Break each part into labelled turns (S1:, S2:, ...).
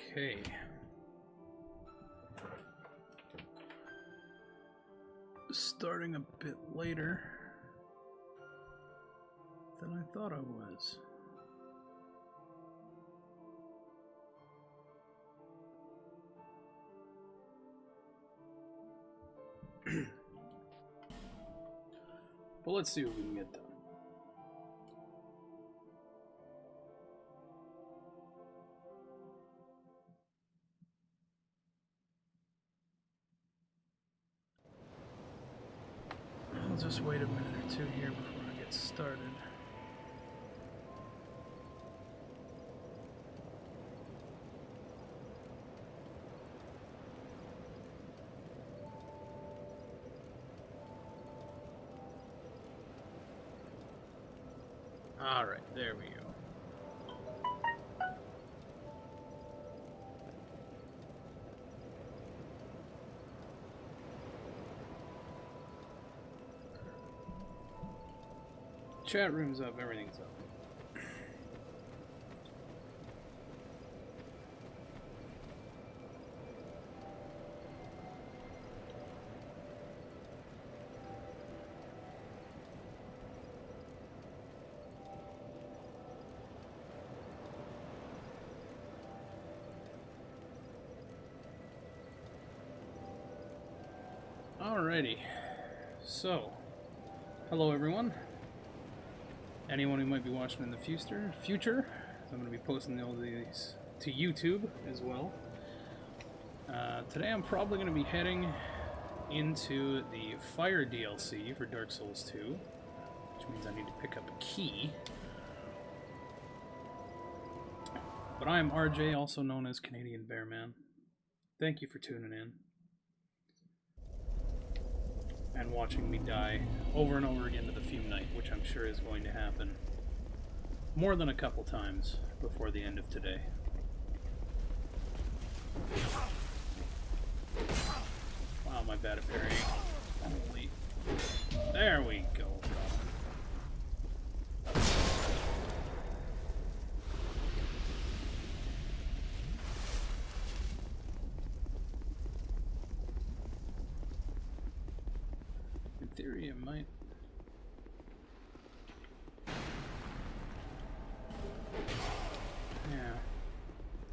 S1: Okay. Starting a bit later than I thought I was. But let's see what we can get done. I'll just wait a minute or two here before I get started. All right, there we go. Chat room's up, everything's up. Alrighty, so hello everyone. Anyone who might be watching in the future, I'm going to be posting all these to YouTube as well. Today I'm probably going to be heading into the Fire DLC for Dark Souls 2, which means I need to pick up a key. But I am RJ, also known as Canadian Bearman. Thank you for tuning in and watching me die over and over again to the Fume Knight, which I'm sure is going to happen more than a couple times before the end of today. Wow, my bad at parrying. Holy. There we go. In theory, it might. Yeah.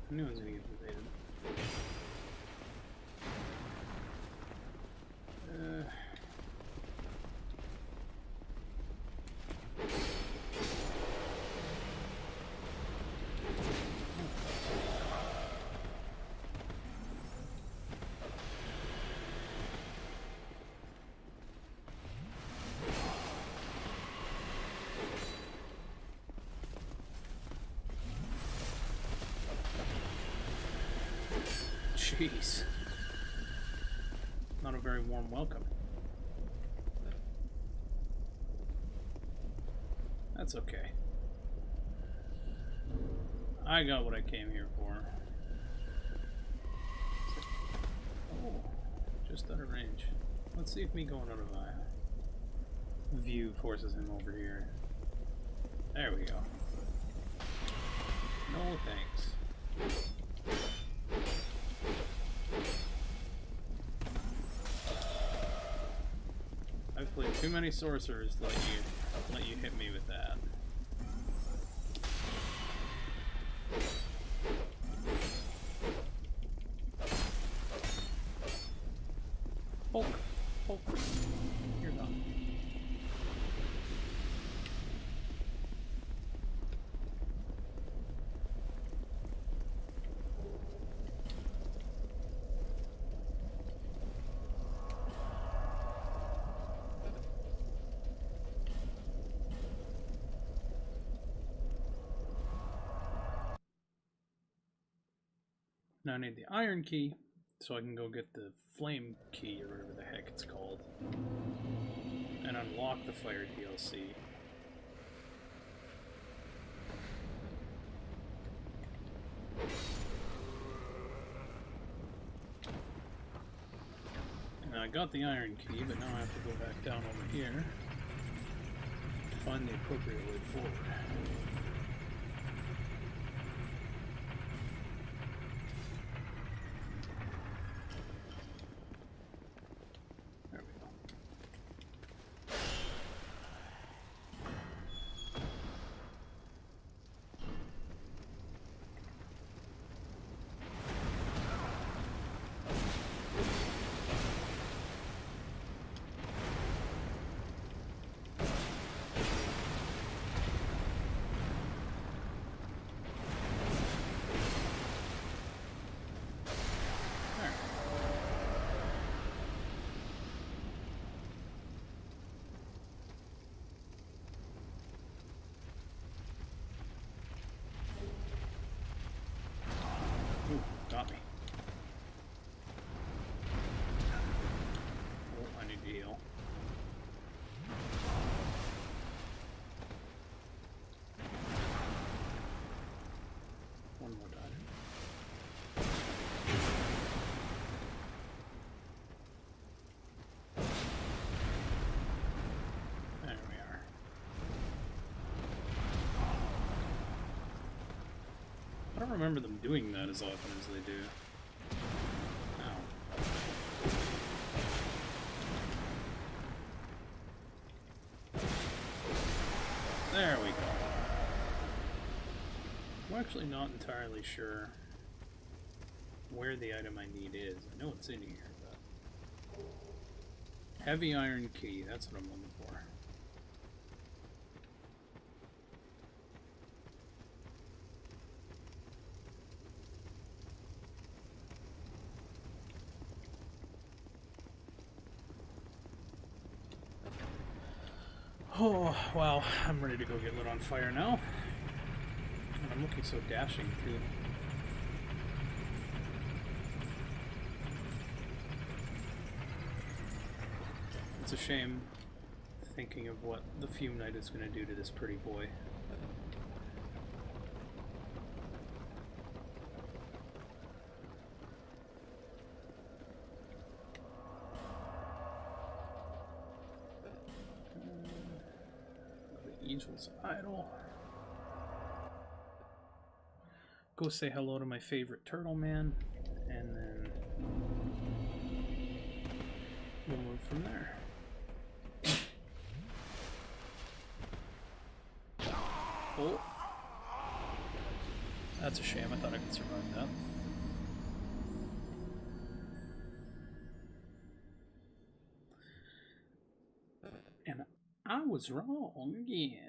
S1: I knew it was going to get invaded. Jeez. Not a very warm welcome. That's okay. I got what I came here for. Oh, just out of range. Let's see if me going out of view forces him over here. There we go. No thanks. I've played too many sorcerers to let you hit me with that. Hulk, Hulk, you're done. Now I need the iron key, so I can go get the flame key, or whatever the heck it's called, and unlock the Fire DLC. And I got the iron key, but now I have to go back down over here to find the appropriate way forward. Got me. Oh, I need to heal. One more time. There we are. I don't remember them doing that as often as they do. Ow. There we go. I'm actually not entirely sure where the item I need is. I know it's in here, but... Heavy iron key, that's what I'm looking for. Oh, wow, I'm ready to go get lit on fire now. And I'm looking so dashing, too. It's a shame thinking of what the Fume Knight is going to do to this pretty boy. The Angel's Idol. Go say hello to my favorite turtle man, and then we'll move from there. Oh, that's a shame. I thought I could survive that. And I was wrong again.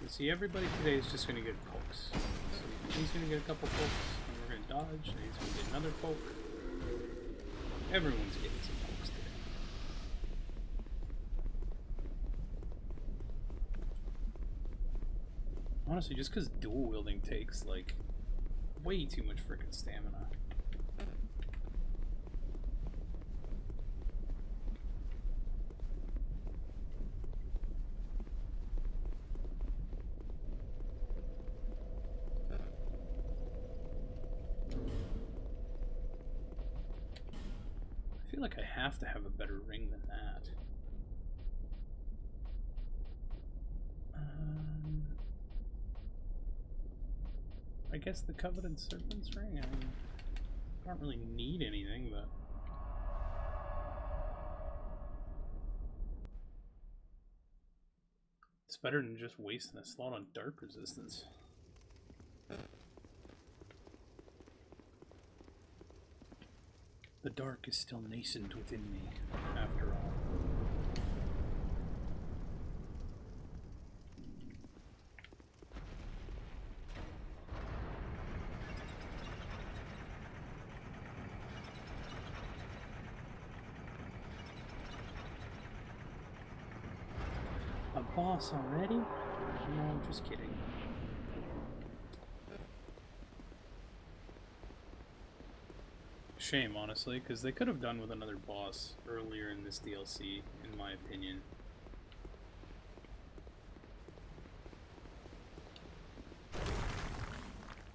S1: See, everybody today is just going to get pokes. So he's going to get a couple pokes, and we're going to dodge, and he's going to get another poke. Everyone's getting some pokes today. Honestly, just because dual wielding takes, like, way too much frickin' stamina. I feel like I have to have a better ring than that. I guess the Coveted Serpent's Ring? I mean, I don't really need anything, but... It's better than just wasting a slot on Dark Resistance. The dark is still nascent within me, after all. A boss already? No, I'm just kidding. Shame, honestly, because they could have done with another boss earlier in this DLC, in my opinion.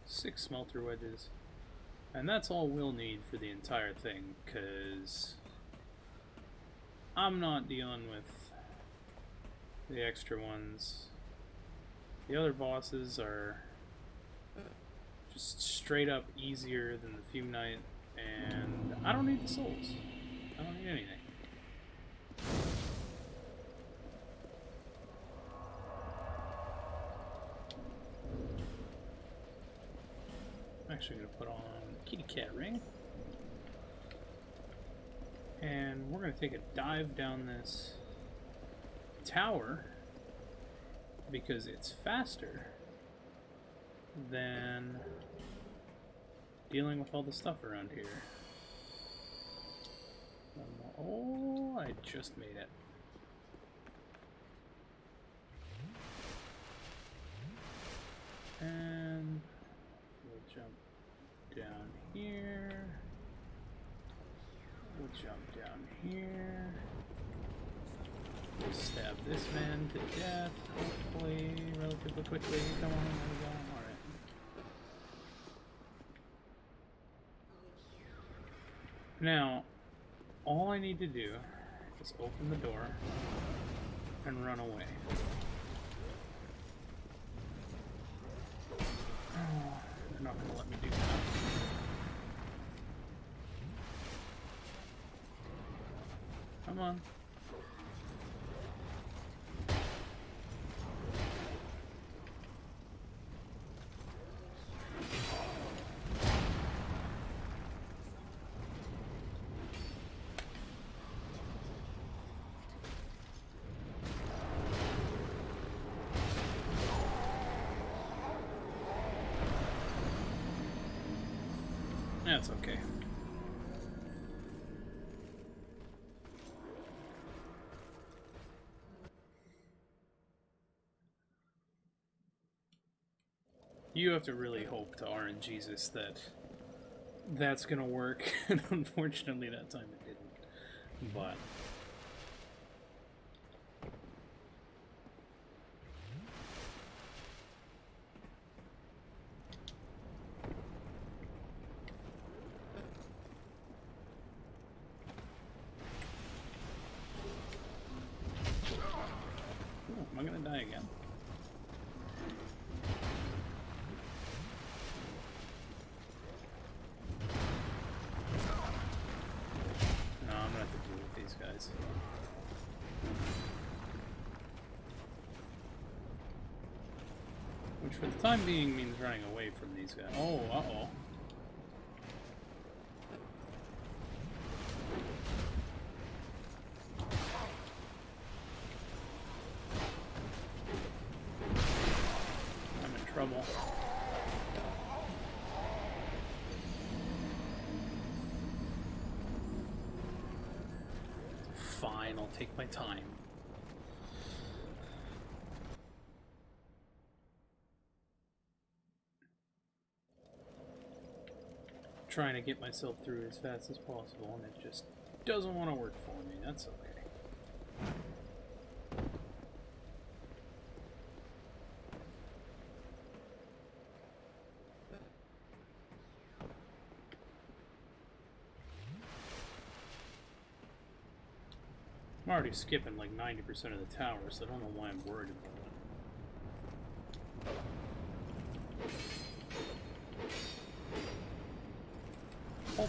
S1: Six smelter wedges. And that's all we'll need for the entire thing, because I'm not dealing with the extra ones. The other bosses are just straight up easier than the Fume Knight. And I don't need the souls. I don't need anything. I'm actually going to put on the kitty cat ring. And we're going to take a dive down this tower because it's faster than dealing with all the stuff around here. Oh, I just made it. And we'll jump down here. We'll jump down here. We'll stab this man to death, hopefully, relatively quickly. Come on, there we go. Alright. Now, all I need to do is open the door and run away. Oh, they're not going to let me do that. Come on. That's okay. You have to really hope to RNGesus that that's gonna work, and unfortunately that time it didn't. But am I gonna die again? No, I'm gonna have to deal with these guys. Which for the time being means running away from these guys. Oh, uh-oh. I'm in trouble. Fine, I'll take my time. Trying to get myself through as fast as possible, and it just doesn't want to work for me. That's okay. I'm already skipping like 90% of the tower, so I don't know why I'm worried about it. Oh.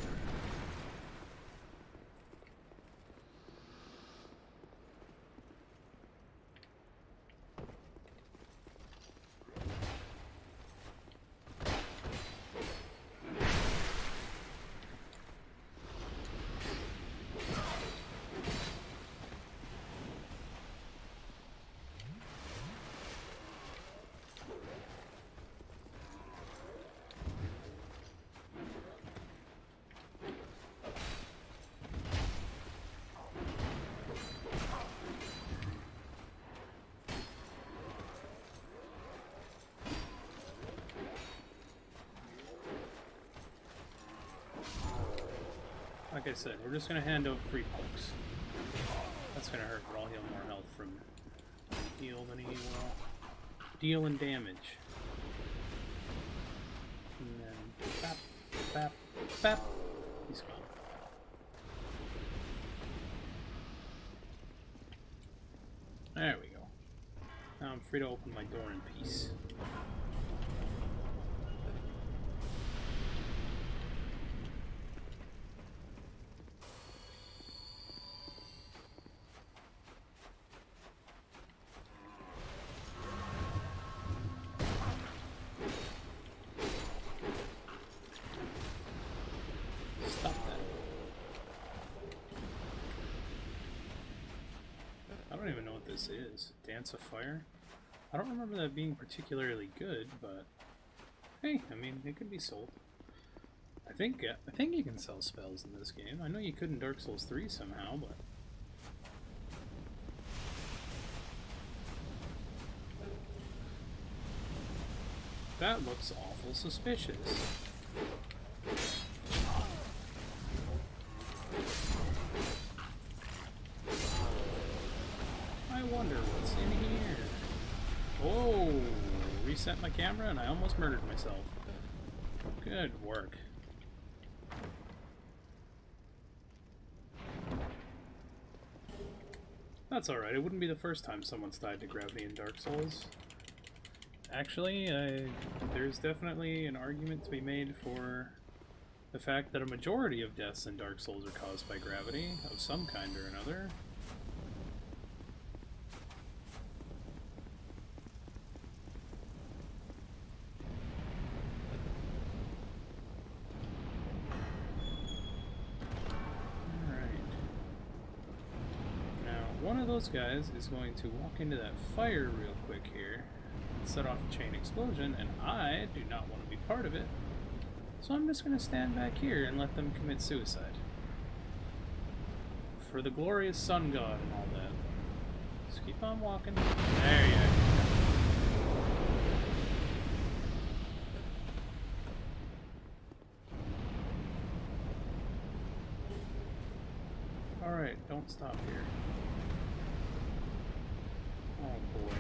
S1: Like I said, we're just going to hand out free pokes. That's going to hurt, but I'll heal more health from heal than he will deal in damage. And then bap, bap, bap. He's gone. There we go. Now I'm free to open my door in peace. this is. Dance of Fire. I don't remember that being particularly good, but hey, I mean, it could be sold. I think you can sell spells in this game. I know you could in Dark Souls 3 somehow, but that looks awful suspicious. I wonder what's in here. Oh, reset my camera and I almost murdered myself. Good work. That's alright, it wouldn't be the first time someone's died to gravity in Dark Souls. Actually, there's definitely an argument to be made for the fact that a majority of deaths in Dark Souls are caused by gravity, of some kind or another. One of those guys is going to walk into that fire real quick here and set off a chain explosion, and I do not want to be part of it, so I'm just going to stand back here and let them commit suicide. For the glorious sun god and all that. Just keep on walking. There you go. Alright, don't stop here. Oh boy.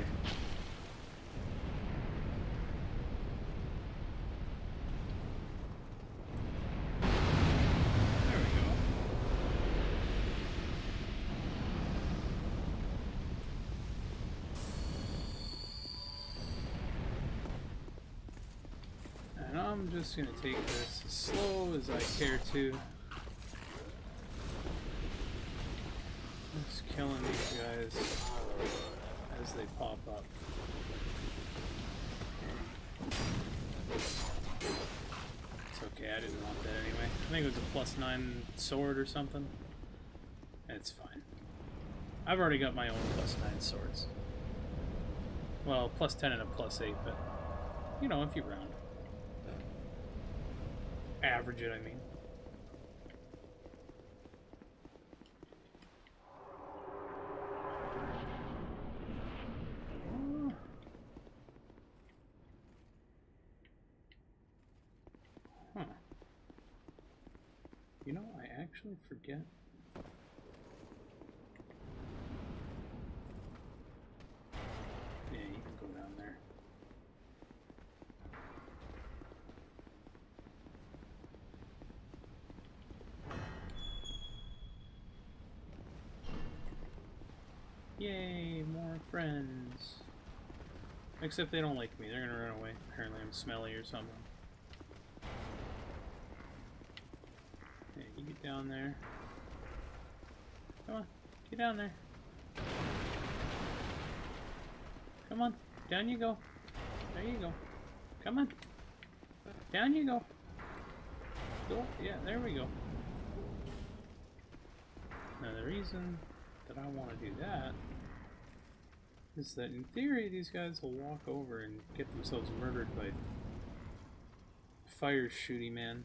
S1: There we go. And I'm just gonna take this as slow as I care to. Just killing these guys as they pop up. It's okay, I didn't want that anyway. I think it was a +9 sword or something. It's fine. I've already got my own +9 swords. Well, +10 and a +8, but you know, if you round. Average it, I mean. Huh. You know, I actually forget. Yeah, you can go down there. Yay, more friends. Except they don't like me, they're gonna run away. Apparently I'm smelly or something. Yeah, you get down there. Come on, get down there. Come on, down you go. There you go. Come on. Down you go. Go, yeah, there we go. Now the reason that I want to do that is that in theory these guys will walk over and get themselves murdered by fire shooty man.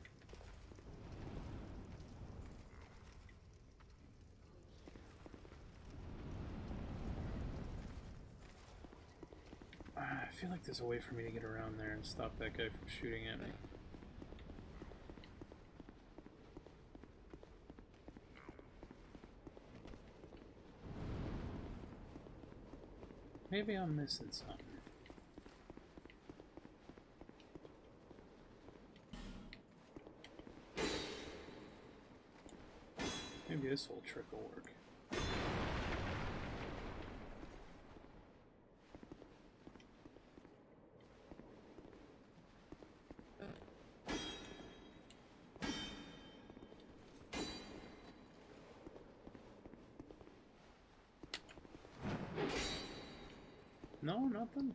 S1: I feel like there's a way for me to get around there and stop that guy from shooting at me. Maybe I'm missing something. Maybe this whole trick will work. No, nothing?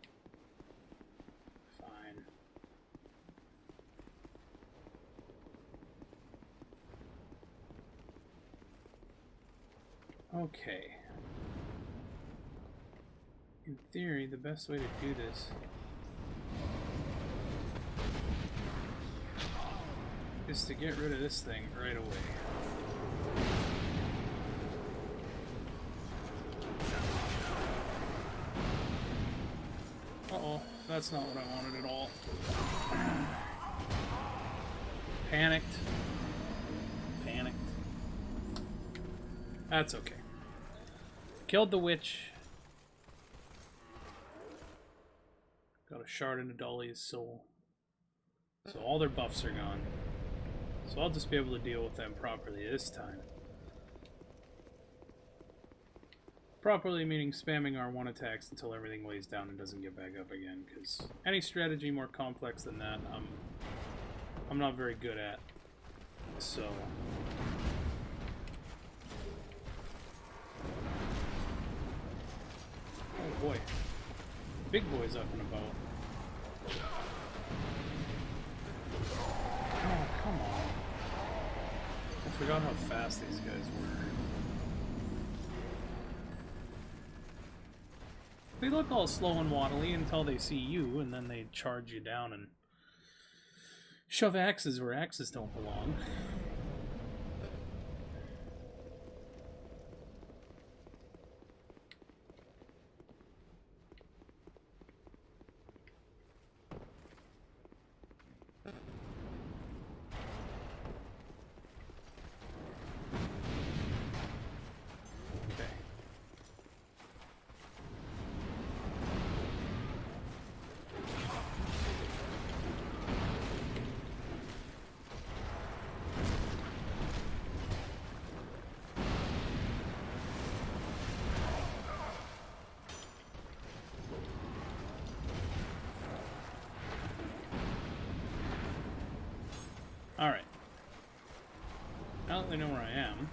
S1: Fine. Okay. In theory, the best way to do this is to get rid of this thing right away. Uh-oh, that's not what I wanted at all. Panicked. Panicked. That's okay. Killed the witch. Got a shard into Dolly's soul. So all their buffs are gone. So I'll just be able to deal with them properly this time. Properly meaning spamming R1 attacks until everything lays down and doesn't get back up again, because any strategy more complex than that, I'm not very good at. So oh boy. Big boy's up and about. Oh, come on. I forgot how fast these guys were. They look all slow and waddly until they see you, and then they charge you down and shove axes where axes don't belong. Alright. Now that they know where I am,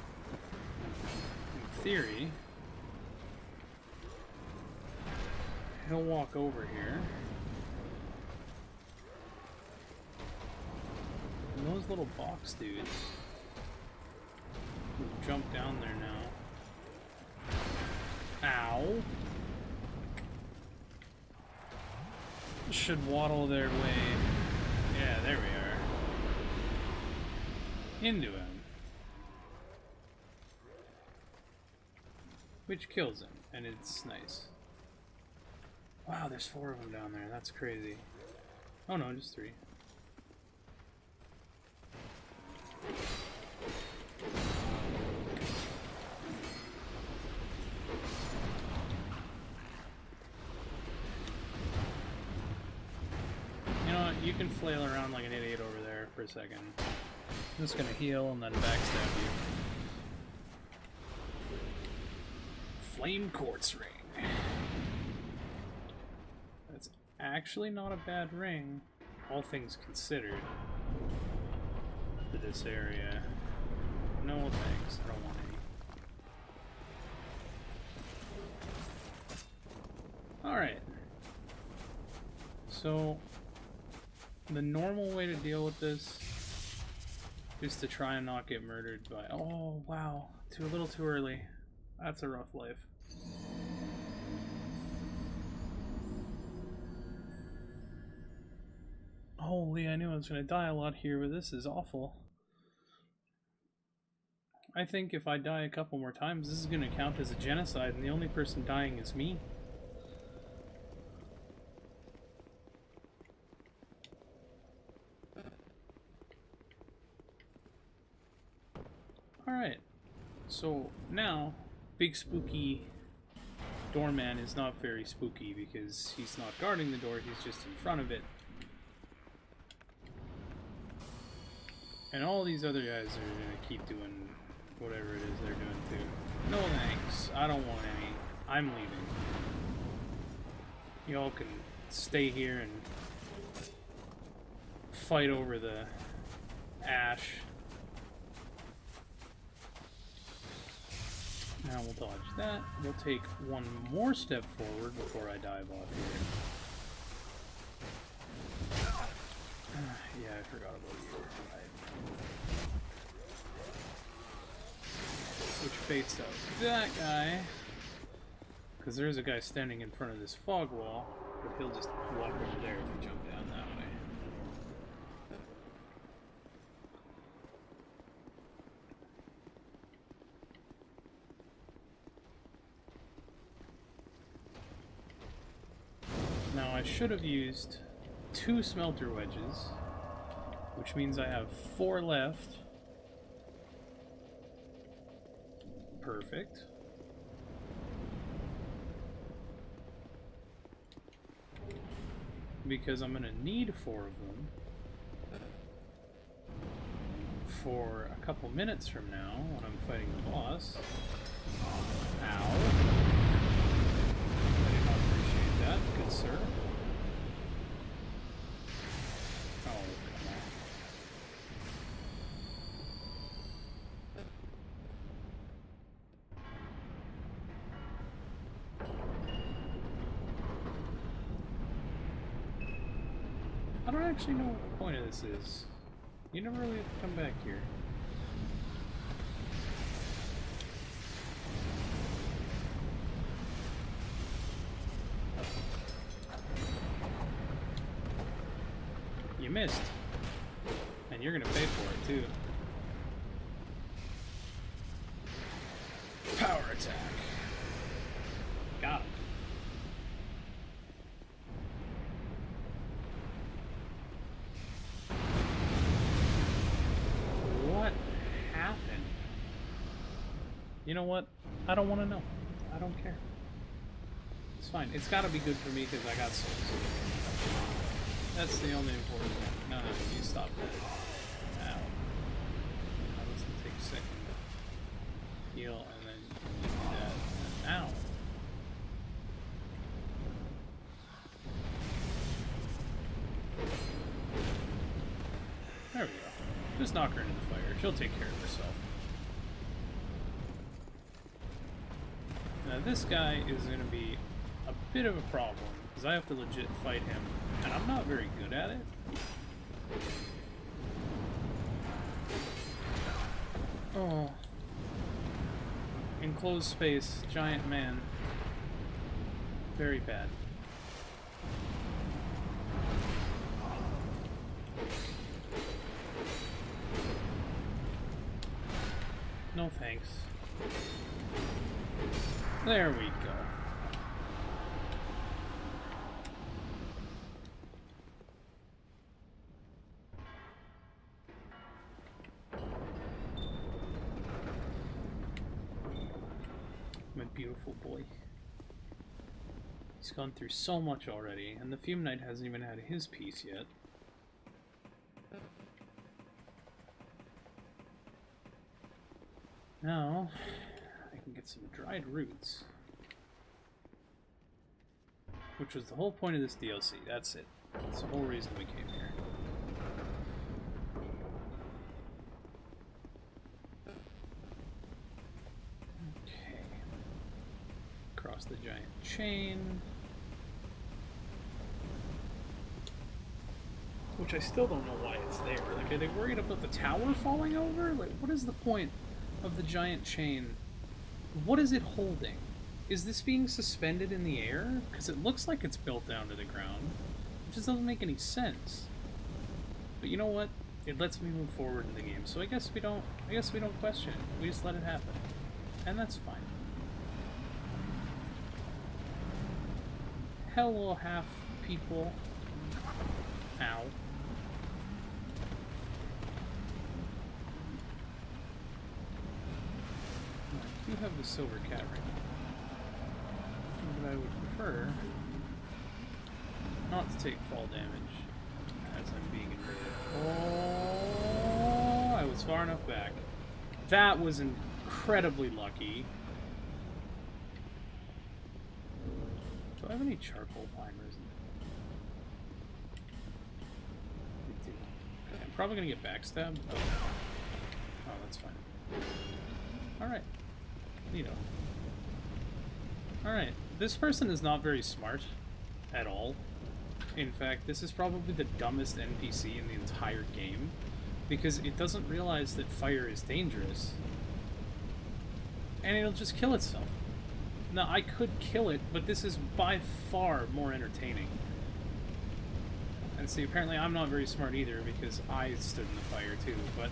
S1: in theory, he'll walk over here. And those little box dudes will jump down there now. Ow! Should waddle their way. Yeah, there we are. Into him. Which kills him, and it's nice. Wow, there's 4 of them down there. That's crazy. Oh no, just 3. You know what? You can flail around like an idiot over there for a second. I'm just gonna heal and then backstab you. Flame quartz ring. That's actually not a bad ring, all things considered, for this area. No thanks, I don't want any. Alright. So, the normal way to deal with this is to try and not get murdered by... Oh, wow. A little too early. That's a rough life. Holy, I knew I was going to die a lot here, but this is awful. I think if I die a couple more times, this is going to count as a genocide, and the only person dying is me. Alright, so now, big spooky doorman is not very spooky because he's not guarding the door, he's just in front of it. And all these other guys are going to keep doing whatever it is they're doing too. No thanks, I don't want any. I'm leaving. Y'all can stay here and fight over the ash. Now we'll dodge that. We'll take one more step forward before I dive off here. Yeah, I forgot about you. Which baits out that guy. Because there is a guy standing in front of this fog wall, but he'll just walk over there if we jump down that way. Now I should have used 2 smelter wedges, which means I have 4 left. Perfect. Because I'm gonna need 4 of them for a couple minutes from now when I'm fighting the boss. Ow. I did not appreciate that, good sir. Oh, come on. I don't actually know what the point of this is. You never really have to come back here. You missed. And you're gonna pay for it too. Power attack. Got him. What happened? You know what? I don't want to know. I don't care. It's fine. It's gotta be good for me because I got souls. That's the only important thing. No, you stop that. Ow. Now let's take a second. Heal and then do that. Ow. There we go. Just knock her into the fire. She'll take care of herself. Now this guy is going to be a bit of a problem because I have to legit fight him. And I'm not very good at it. Oh. Enclosed space, giant man. Very bad. No thanks. There we go. My beautiful boy. He's gone through so much already, and the Fume Knight hasn't even had his piece yet. Now, I can get some dried roots. Which was the whole point of this DLC, that's it. That's the whole reason we came here. Across the giant chain. Which I still don't know why it's there. Like, are they worried about the tower falling over? Like, what is the point of the giant chain? What is it holding? Is this being suspended in the air? Because it looks like it's built down to the ground. It just doesn't make any sense. But you know what? It lets me move forward in the game, so I guess we don't question it. We just let it happen. And that's fine. Hello, half people. Ow. I do have the silver cat right now. But I would prefer not to take fall damage as I'm being invaded. Oh, I was far enough back. That was incredibly lucky. Do I have any charcoal pine resin? I do. Okay, I'm probably gonna get backstabbed. Oh, that's fine. Alright. Neato. Alright. This person is not very smart at all. In fact, this is probably the dumbest NPC in the entire game because it doesn't realize that fire is dangerous and it'll just kill itself. No, I could kill it, but this is by far more entertaining. And see, apparently I'm not very smart either, because I stood in the fire too, but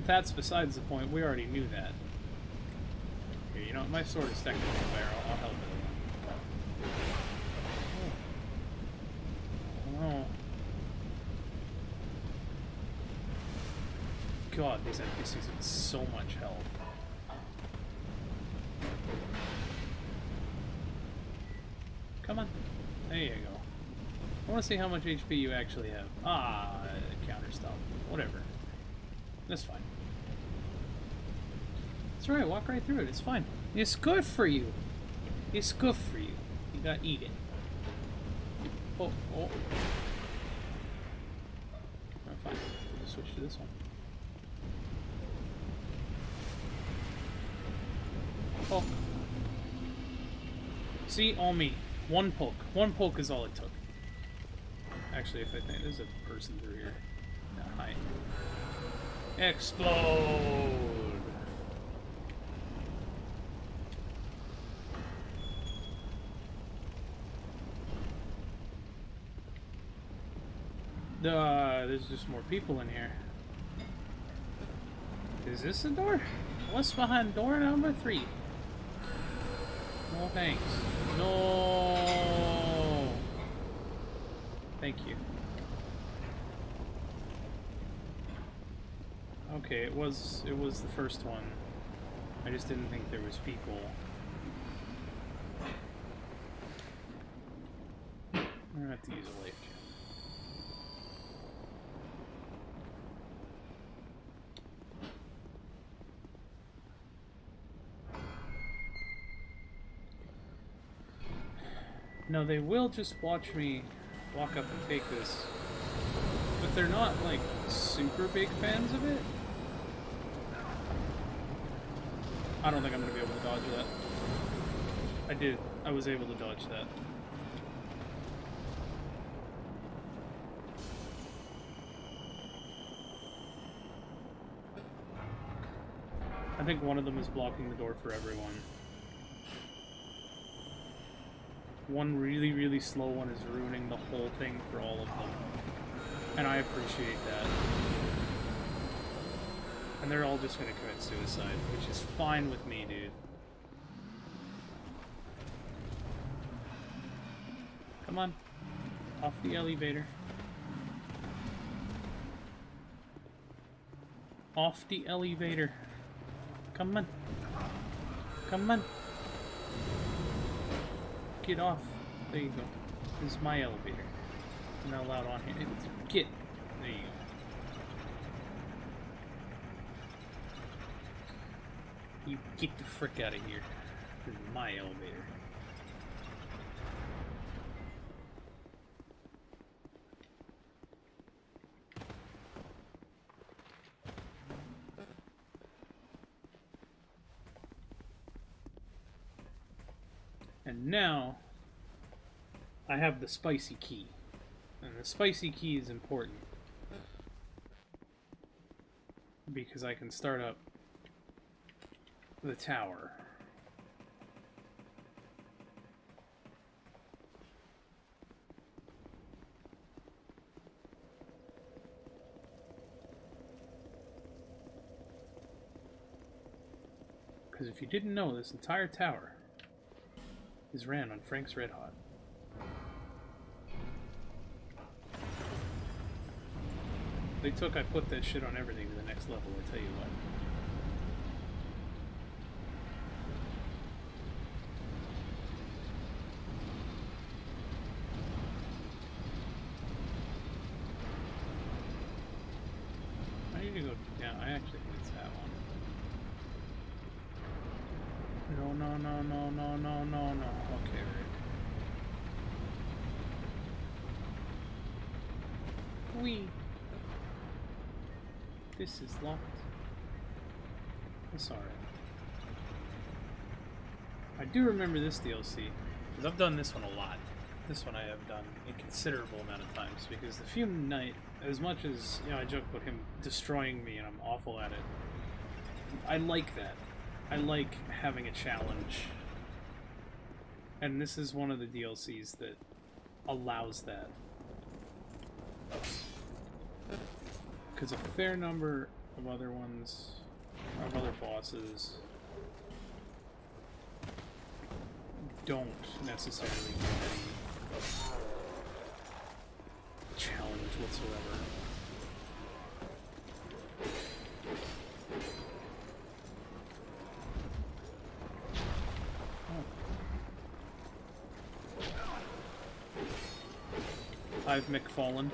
S1: that's besides the point. We already knew that. Here, you know, my sword is technically fire. I'll help it along. Oh. God, these NPCs have so much health. Come on. There you go. I want to see how much HP you actually have. Ah, counter stop. Whatever. That's fine. That's right, walk right through it. It's fine. It's good for you. It's good for you. You gotta eat it. Oh, oh. Oh, fine. We'll just switch to this one. Poke. See, all me. One poke. One poke is all it took. Actually, if I think there's a person through here. No, hi. Explode! There's just more people in here. Is this a door? What's behind door number 3? No thanks. No! Thank you. Okay, it was the first one. I just didn't think there was people. I'm gonna have to use a life gem. No, they will just watch me walk up and take this, but they're not, like, super big fans of it. I don't think I'm going to be able to dodge that. I did. I was able to dodge that. I think one of them is blocking the door for everyone. One really, really slow one is ruining the whole thing for all of them. And I appreciate that. And they're all just gonna commit suicide, which is fine with me, dude. Come on. Off the elevator. Off the elevator. Come on. Come on. Get off. There you go. This is my elevator. I'm not allowed on here. Get. There you go. You get the frick out of here. This is my elevator. And now, I have the spicy key. And the spicy key is important. Because I can start up the tower. Because if you didn't know, this entire tower is ran on Frank's Red Hot. I put that shit on everything to the next level, I tell you what. I need to go down. I actually think it's that one. No, no, no, no, no, no, no, no. Okay, right. Wee. This is locked. It's alright. I do remember this DLC, because I've done this one a lot. This one I have done a considerable amount of times, because the Fume Knight, as much as, you know, I joke about him destroying me and I'm awful at it, I like that. I like having a challenge. And this is one of the DLCs that allows that. Because a fair number of other ones, of other bosses, don't necessarily give any challenge whatsoever. I've McFallen.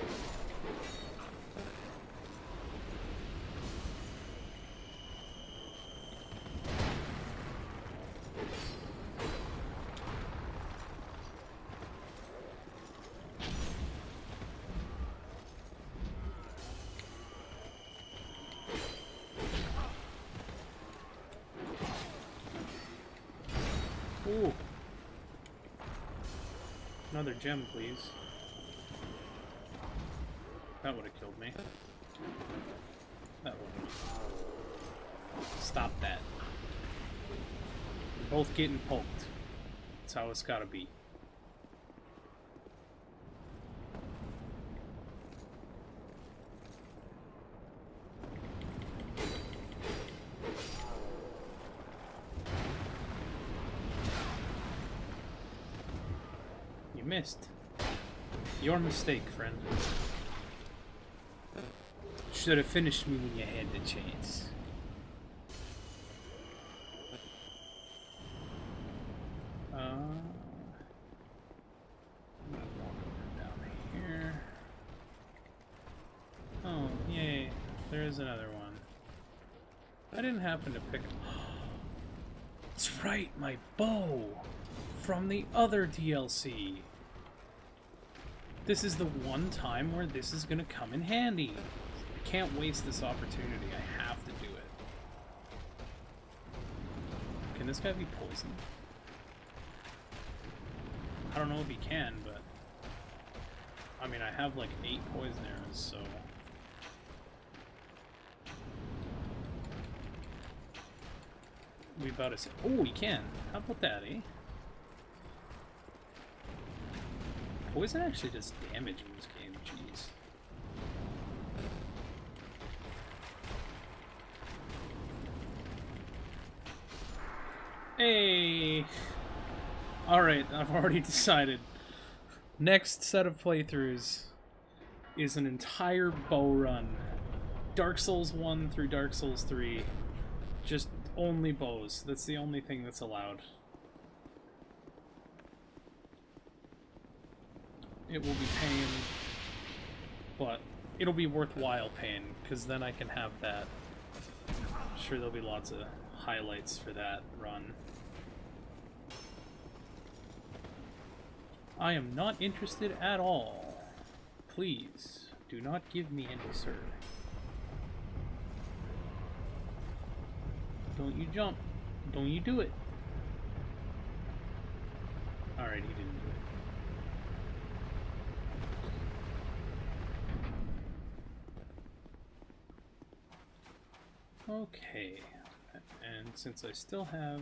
S1: Ooh. Another gem, please. That would have killed me. That would have. Stop that. We're both getting poked. That's how it's gotta be. You missed. Your mistake, friend. Should have finished me when you had the chance. Down here. Oh, yay. There is another one. I didn't happen to pick... That's right, my bow! From the other DLC. This is the one time where this is gonna come in handy. I can't waste this opportunity. I have to do it. Can this guy be poisoned? I don't know if he can, but... I mean, I have like 8 poison arrows, so... We about to say... Oh, he can! How about that, eh? Poison actually does damage in this game, jeez. Hey! Alright, I've already decided. Next set of playthroughs is an entire bow run. Dark Souls 1 through Dark Souls 3. Just only bows. That's the only thing that's allowed. It will be pain, but it'll be worthwhile pain, because then I can have that. I'm sure there'll be lots of highlights for that run. I am not interested at all. Please, do not give me any, sir. Don't you jump. Don't you do it. Alright, he didn't do it. Okay, and since I still have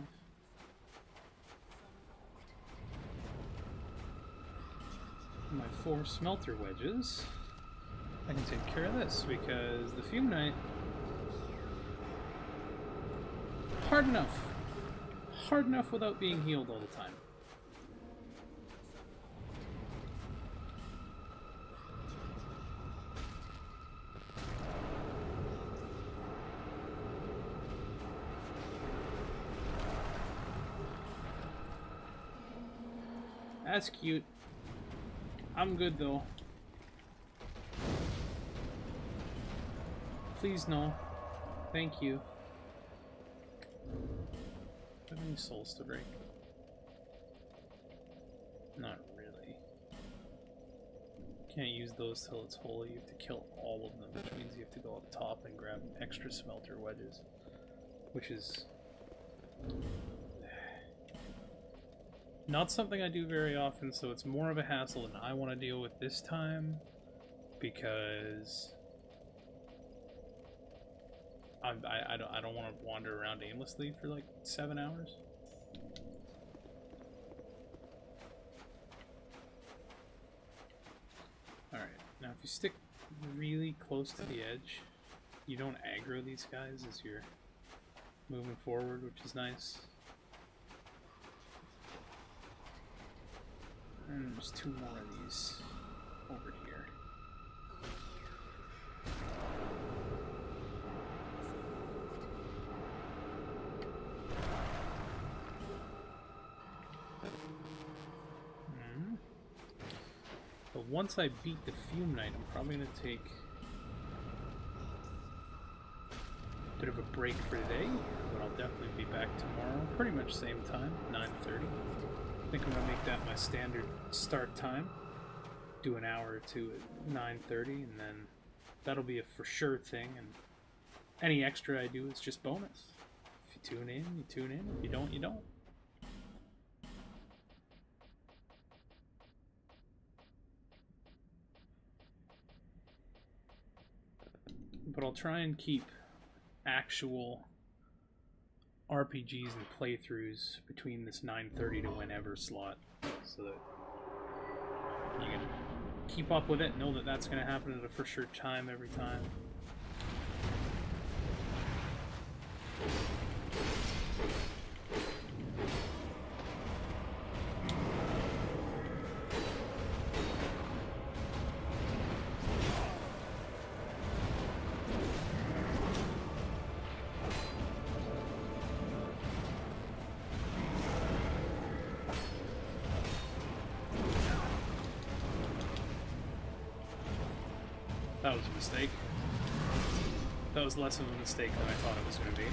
S1: my 4 smelter wedges, I can take care of this, because the Fume Knight, hard enough without being healed all the time. That's cute. I'm good though. Please no. Thank you. Do I have any souls to break? Not really. Can't use those till it's whole. You have to kill all of them, which means you have to go up top and grab extra smelter wedges. Which is... not something I do very often, so it's more of a hassle than I want to deal with this time, because I don't want to wander around aimlessly for like 7 hours. Alright, now if you stick really close to the edge, you don't aggro these guys as you're moving forward, which is nice. And there's 2 more of these over here. But once I beat the Fume Knight, I'm probably going to take a bit of a break for today, but I'll definitely be back tomorrow, pretty much same time, 9:30. I think I'm going to make that my standard start time. Do an hour or two at 9:30, and then that'll be a for sure thing, and any extra I do is just bonus. If you tune in, you tune in. If you don't, you don't. But I'll try and keep actual RPGs and playthroughs between this 9:30 to whenever slot, so that you can keep up with it, know that that's going to happen at a for sure time every time. That was a mistake. That was less of a mistake than I thought it was going to be.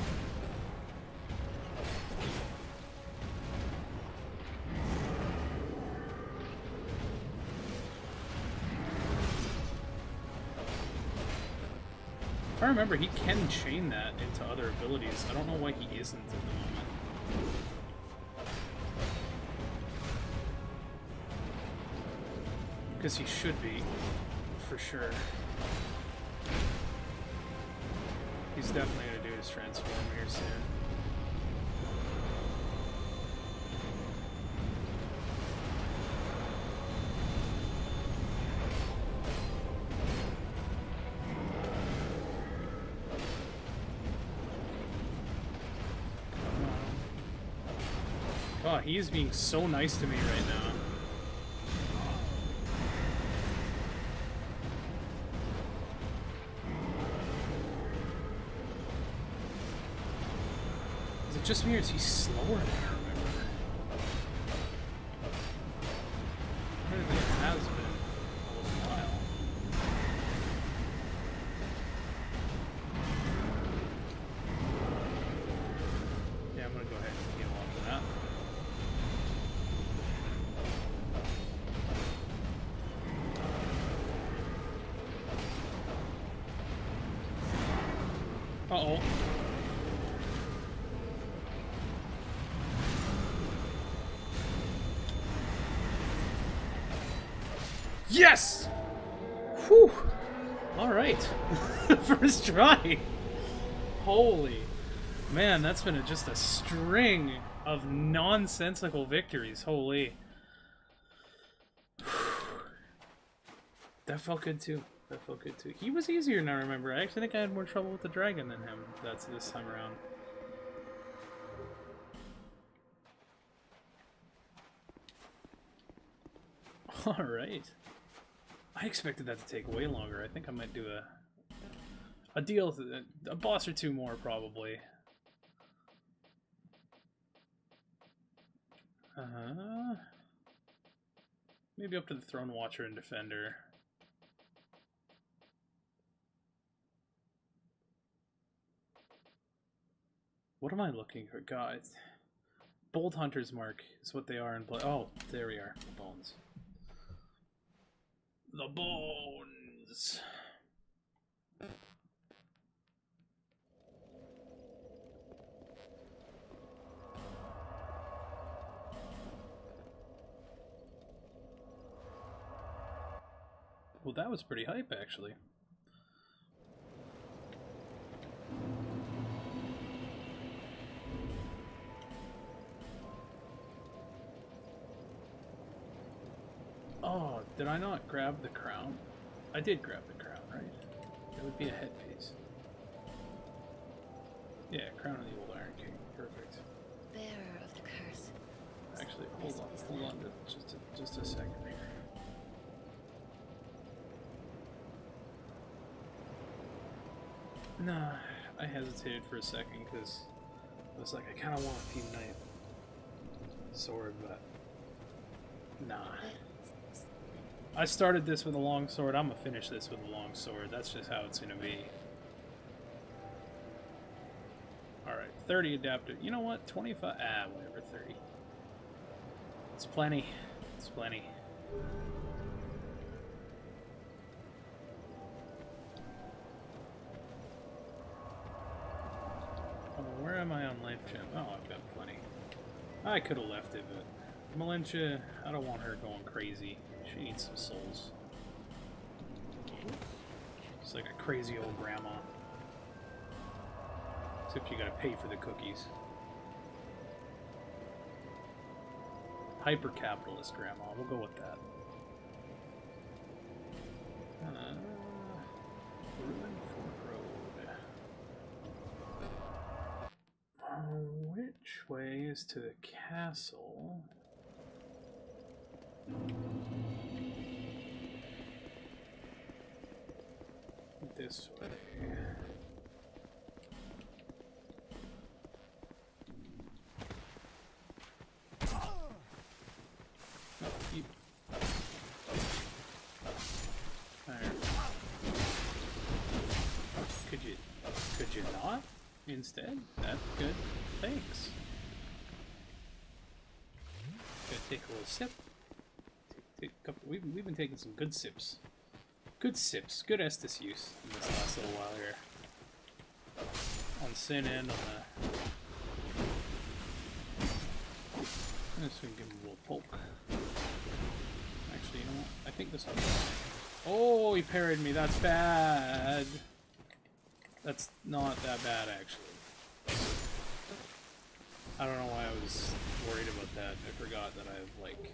S1: If I remember, he can chain that into other abilities. I don't know why he isn't at the moment. Because he should be, for sure. He's definitely going to do his transform here soon. Oh, he's being so nice to me right now. Just me, or is he slower than I remember? I don't think it has been a little while. Yeah, I'm gonna go ahead and get along for that. Uh-oh. Yes! Whew! Alright. First try. Holy. Man, that's been just a string of nonsensical victories. Holy. That felt good too. That felt good too. He was easier than I remember. I actually think I had more trouble with the dragon than him. That's this time around. Alright. I expected that to take way longer. I think I might do a deal, a boss or two more probably. Maybe up to the Throne Watcher and Defender. What am I looking for? God, Bold Hunter's Mark is what they are in play. Oh, there we are. The bones. The bones. Well, that was pretty hype, actually. Oh, did I not grab the crown? I did grab the crown, right? It would be a headpiece. Yeah, crown of the old Iron King. Perfect.
S2: Bearer of the curse.
S1: Actually, hold on just a second here. Nah, I hesitated for a second because I was like, I kind of want a few knight sword, but nah. I started this with a long sword. I'm gonna finish this with a long sword. That's just how it's gonna be. Alright, 30 adapter. You know what? 25. Ah, whatever, 30. It's plenty. It's plenty. Where am I on life gem? Oh, I've got plenty. I could have left it, but Melentia, I don't want her going crazy. She needs some souls. She's like a crazy old grandma. Except you gotta pay for the cookies. Hyper-capitalist grandma, we'll go with that. Ruined Fork Road. Which way is to the castle? This way. Oh, you. There. Could you not? Instead? That's good. Thanks. Gonna take a little sip. Take a couple. We've been taking some good sips. Good sips. Good Estus use in this last little while here. On Sin and on the. I'm just gonna give him a little poke. Actually, you know what? I think this one. Oh, he parried me. That's bad. That's not that bad, actually. I don't know why I was worried about that. I forgot that I have, like,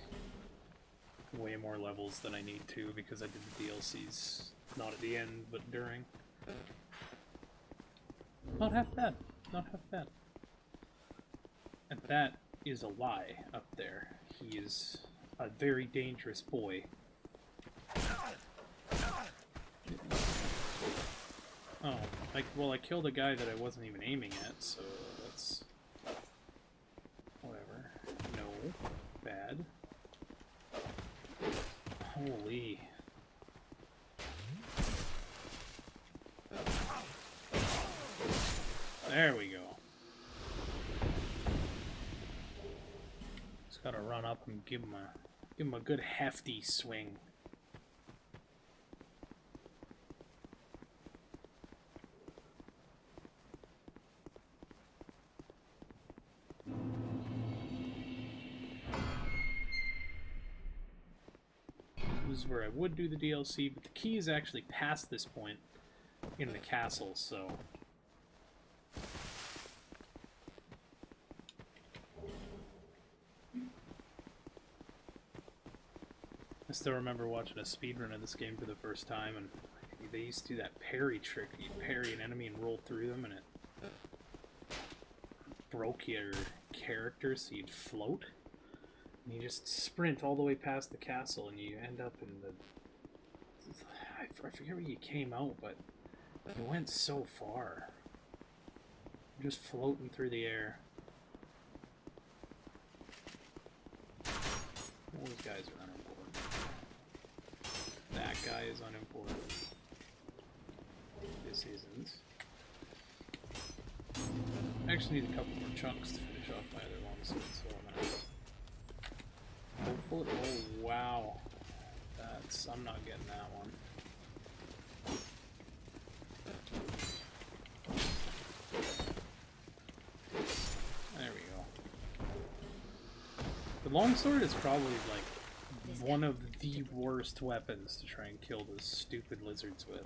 S1: way more levels than I need to because I did the DLCs. Not at the end, but during. Not half bad. Not half bad. And that is a lie up there. He is a very dangerous boy. Oh, well, I killed a guy that I wasn't even aiming at, so that's... whatever. No. Bad. Holy. There we go. Just gotta run up and give him a good hefty swing. This is where I would do the DLC, but the key is actually past this point in the castle, so... I still remember watching a speedrun of this game for the first time, and they used to do that parry trick. You'd parry an enemy and roll through them, and it broke your character so you'd float. And you just sprint all the way past the castle, and you end up in the... I forget where you came out, but you went so far. You're just floating through the air. All these guys are unimportant. That guy is unimportant. This isn't. I actually need a couple more chunks to finish off my other ones, so I'm gonna... Hopefully, oh wow, I'm not getting that one. There we go. The longsword is probably like one of the worst weapons to try and kill those stupid lizards with.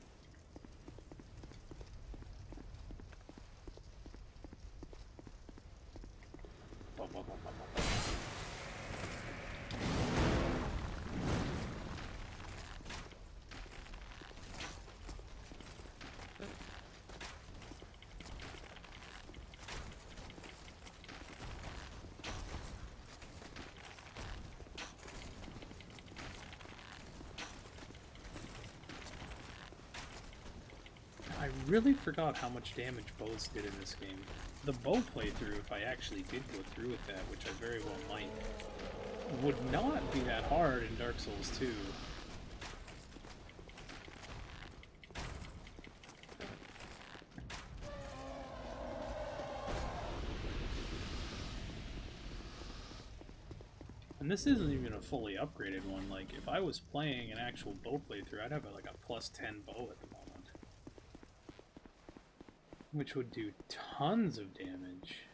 S1: really forgot how much damage bows did in this game. The bow playthrough, if I actually did go through with that, which I very well might, would not be that hard in Dark Souls 2. And this isn't even a fully upgraded one. Like, if I was playing an actual bow playthrough, I'd have like a +10 bow at the moment. Which would do tons of damage.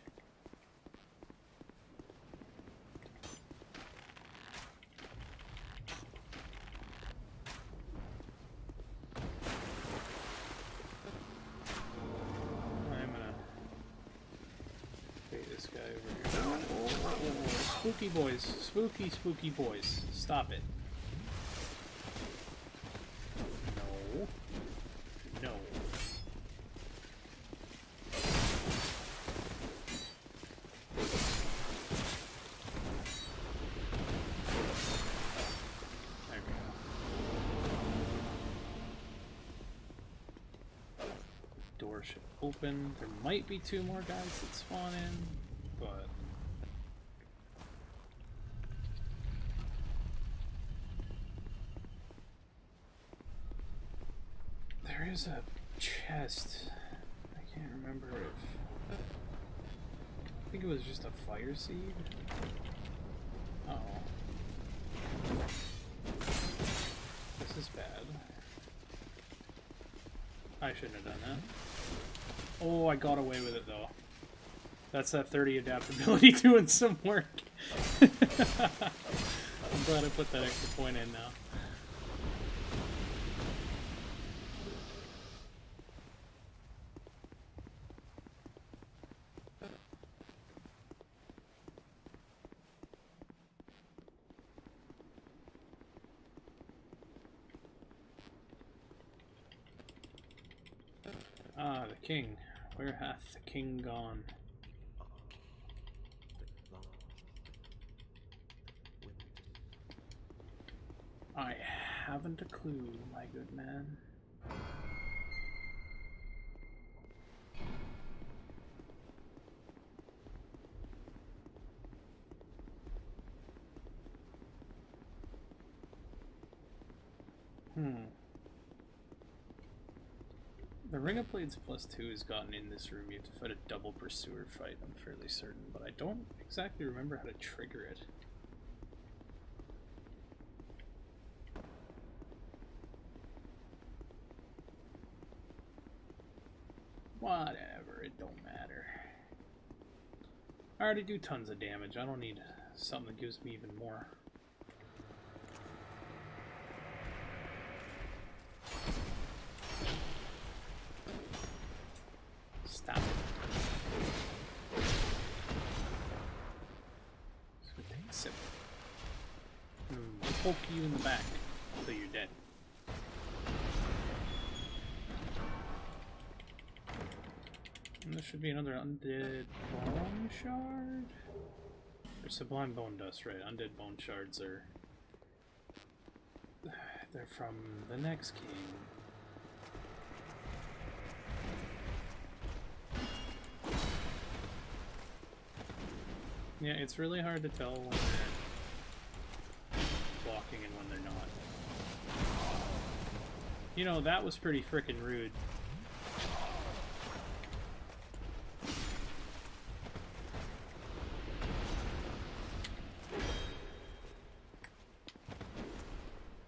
S1: I'm gonna bait this guy over here. Oh, spooky boys. Spooky, spooky boys. Stop it. No. No. There we go. Door should open. There might be 2 more guys that spawn in, but... there is a chest. I can't remember if... I think it was just a fire seed. Uh oh. This is bad. I shouldn't have done that. Oh, I got away with it though. That's that 30 adaptability doing some work. I'm glad I put that extra point in now. Ah, the king. Where hath the king gone? I haven't a clue, my good man. The Ring of Blades +2 has gotten in this room. You have to fight a double pursuer fight, I'm fairly certain, but I don't exactly remember how to trigger it. Whatever, it don't matter. I already do tons of damage. I don't need something that gives me even more. Stop it. So take a sip. We'll poke you in the back until you're dead. And there should be another undead bone shard. Or sublime bone dust, right? Undead bone shards are... they're from the next king. Yeah, it's really hard to tell when they're blocking and when they're not. You know, that was pretty frickin' rude.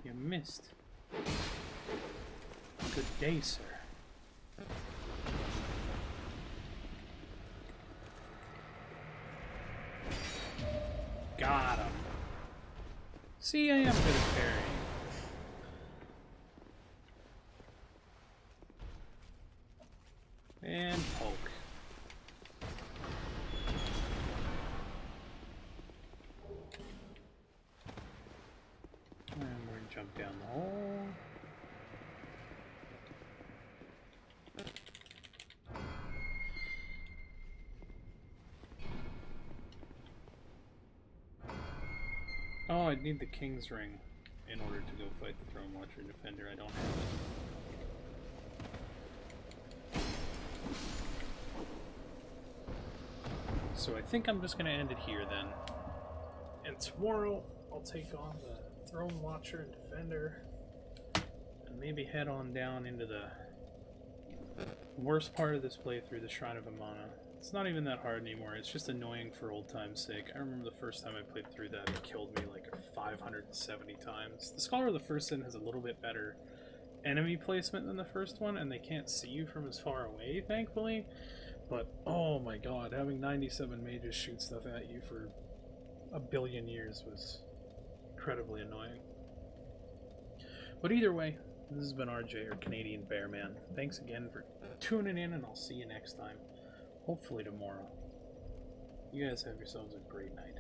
S1: You missed. Good day, sir. Got him. See, I am good at parrying. And poke. And we're gonna jump down the hole. Oh, I'd need the King's Ring in order to go fight the Throne Watcher Defender. I don't have it. So I think I'm just going to end it here then. And tomorrow I'll take on the Throne Watcher and Defender. And maybe head on down into the worst part of this playthrough, the Shrine of Amana. It's not even that hard anymore, it's just annoying for old time's sake. I remember the first time I played through that, it killed me like 570 times. The Scholar of the First Sin has a little bit better enemy placement than the first one, and they can't see you from as far away, thankfully. But, oh my god, having 97 mages shoot stuff at you for a billion years was incredibly annoying. But either way, this has been RJ, or Canadian Bearman. Thanks again for tuning in, and I'll see you next time. Hopefully tomorrow. You guys have yourselves a great night.